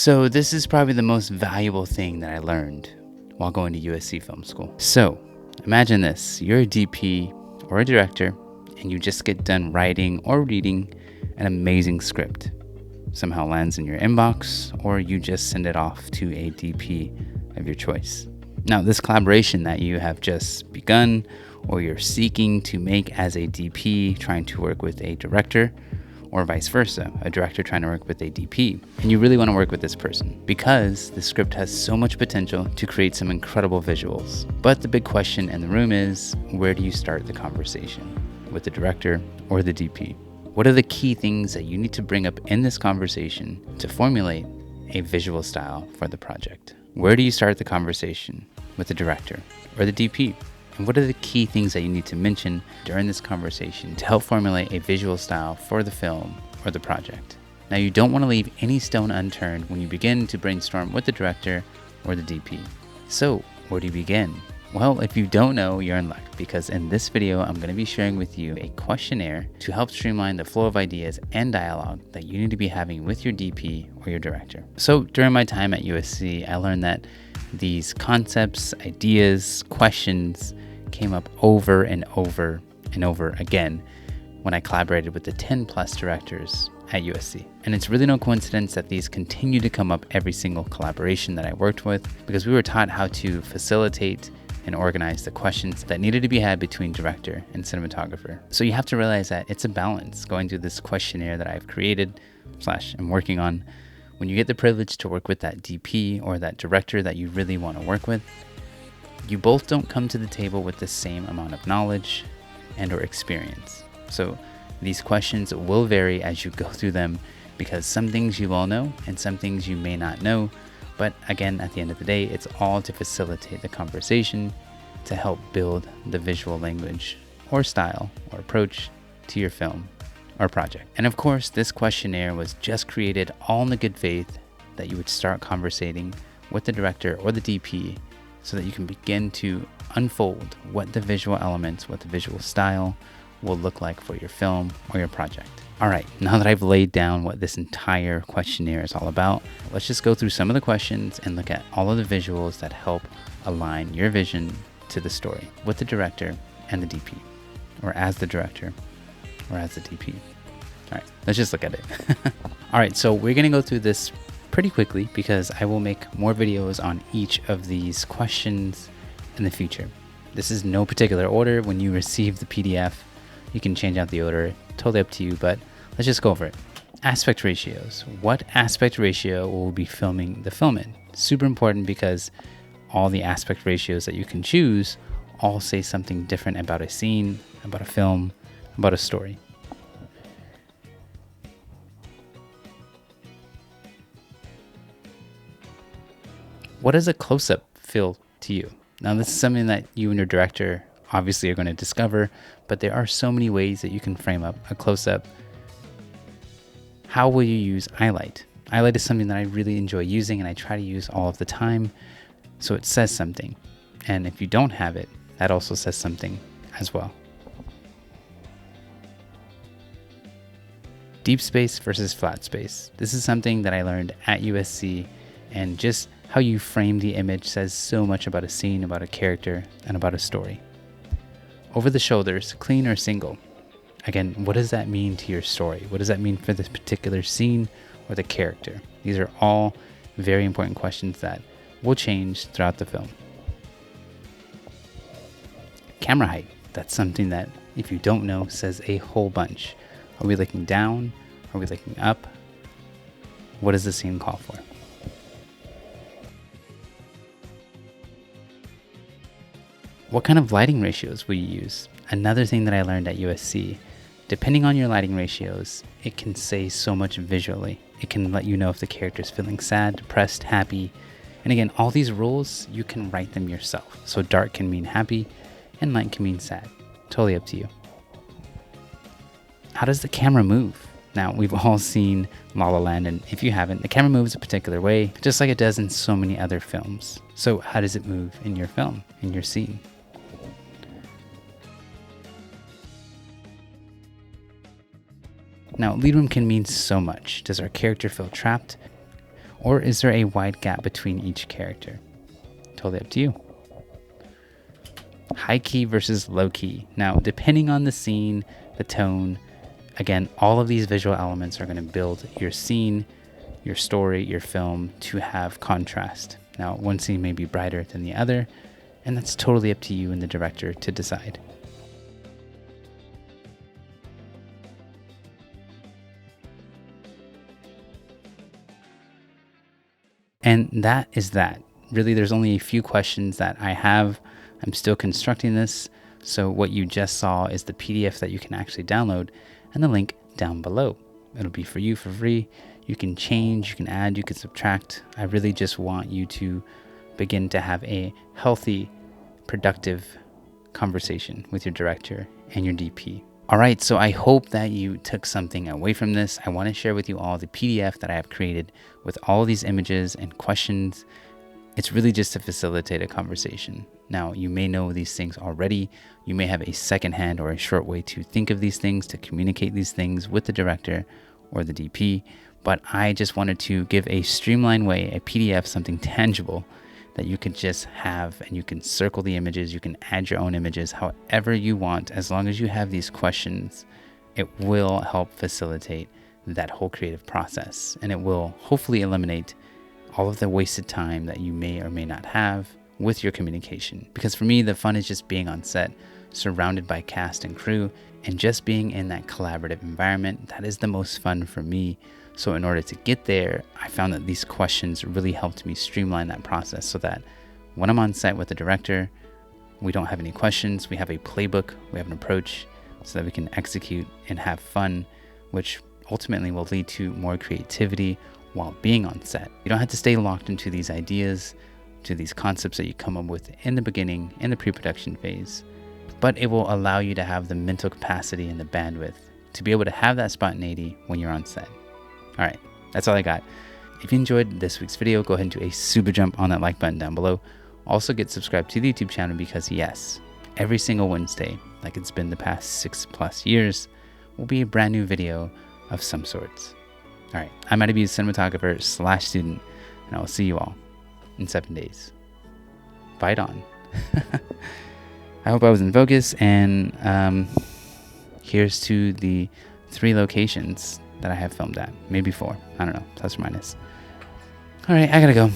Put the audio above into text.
So this is probably the most valuable thing that I learned while going to USC Film School. So imagine this, you're a DP or a director and you just get done writing or reading an amazing script. Somehow lands in your inbox or you just send it off to a DP of your choice. Now this collaboration that you have just begun or you're seeking to make as a DP trying to work with a director, or vice versa, a director trying to work with a DP. And you really want to work with this person because the script has so much potential to create some incredible visuals. But the big question in the room is, where do you start the conversation? With the director or the DP? What are the key things that you need to bring up in this conversation to formulate a visual style for the project? Where do you start the conversation? With the director or the DP? And what are the key things that you need to mention during this conversation to help formulate a visual style for the film or the project? Now, you don't want to leave any stone unturned when you begin to brainstorm with the director or the DP. So, where do you begin? Well, if you don't know, you're in luck, because in this video, I'm going to be sharing with you a questionnaire to help streamline the flow of ideas and dialogue that you need to be having with your DP or your director. So, during my time at USC, I learned that these concepts, ideas, questions came up over and over and over again when I collaborated with the 10 plus directors at USC. And it's really no coincidence that these continue to come up every single collaboration that I worked with, because we were taught how to facilitate and organize the questions that needed to be had between director and cinematographer. So you have to realize that it's a balance going through this questionnaire that I've created / am working on. When you get the privilege to work with that DP or that director that you really want to work with, you both don't come to the table with the same amount of knowledge and or experience. So these questions will vary as you go through them, because some things you will know and some things you may not know. But again, at the end of the day, it's all to facilitate the conversation to help build the visual language or style or approach to your film or project. And of course, this questionnaire was just created all in the good faith that you would start conversating with the director or the DP so that you can begin to unfold what the visual elements, what the visual style will look like for your film or your project. All right, now that I've laid down what this entire questionnaire is all about, let's just go through some of the questions and look at all of the visuals that help align your vision to the story with the director and the DP, or as the director or as the DP. All right, let's just look at it. All right, so we're gonna go through this pretty quickly because I will make more videos on each of these questions in the future. This is no particular order. When you receive the PDF, you can change out the order, totally up to you, but let's just go over it. Aspect ratios. What aspect ratio will we be filming the film in? Super important, because all the aspect ratios that you can choose all say something different about a scene, about a film, about a story. What does a close-up feel to you? Now, this is something that you and your director obviously are going to discover, but there are so many ways that you can frame up a close-up. How will you use highlight? Highlight is something that I really enjoy using and I try to use all of the time, so it says something. And if you don't have it, that also says something as well. Deep space versus flat space. This is something that I learned at USC, and just how you frame the image says so much about a scene, about a character, and about a story. Over the shoulders, clean or single? Again, what does that mean to your story? What does that mean for this particular scene or the character? These are all very important questions that will change throughout the film. Camera height. That's something that, if you don't know, says a whole bunch. Are we looking down? Are we looking up? What does the scene call for? What kind of lighting ratios will you use? Another thing that I learned at USC, depending on your lighting ratios, it can say so much visually. It can let you know if the character is feeling sad, depressed, happy. And again, all these rules, you can write them yourself. So dark can mean happy and light can mean sad. Totally up to you. How does the camera move? Now, we've all seen La La Land, and if you haven't, the camera moves a particular way, just like it does in so many other films. So how does it move in your film, in your scene? Now, lead room can mean so much. Does our character feel trapped? Or is there a wide gap between each character? Totally up to you. High key versus low key. Now, depending on the scene, the tone, again, all of these visual elements are going to build your scene, your story, your film to have contrast. Now, one scene may be brighter than the other, and that's totally up to you and the director to decide. And that is that. Really, there's only a few questions that I have. I'm still constructing this. So what you just saw is the PDF that you can actually download, and the link down below. It'll be for you for free. You can change, you can add, you can subtract. I really just want you to begin to have a healthy, productive conversation with your director and your DP. All right, so I hope that you took something away from this. I want to share with you all the PDF that I have created with all these images and questions. It's really just to facilitate a conversation. Now, you may know these things already. You may have a secondhand or a short way to think of these things, to communicate these things with the director or the DP. But I just wanted to give a streamlined way, a PDF, something tangible that you could just have, and you can circle the images, you can add your own images however you want. As long as you have these questions, it will help facilitate that whole creative process, and it will hopefully eliminate all of the wasted time that you may or may not have with your communication. Because for me, the fun is just being on set, surrounded by cast and crew, and just being in that collaborative environment. That is the most fun for me. So in order to get there, I found that these questions really helped me streamline that process, so that when I'm on set with the director, we don't have any questions. We have a playbook, we have an approach, so that we can execute and have fun, which ultimately will lead to more creativity while being on set. You don't have to stay locked into these ideas, to these concepts that you come up with in the beginning, in the pre-production phase, but it will allow you to have the mental capacity and the bandwidth to be able to have that spontaneity when you're on set. All right, that's all I got. If you enjoyed this week's video, go ahead and do a super jump on that like button down below. Also get subscribed to the YouTube channel, because yes, every single Wednesday, like it's been the past 6+ years, will be a brand new video of some sorts. All right, I'm going to be a cinematographer/student, and I will see you all in 7 days. Fight on. I hope I was in focus, and here's to the 3 locations that I have filmed at. Maybe 4. I don't know. Plus or minus. All right, I gotta go.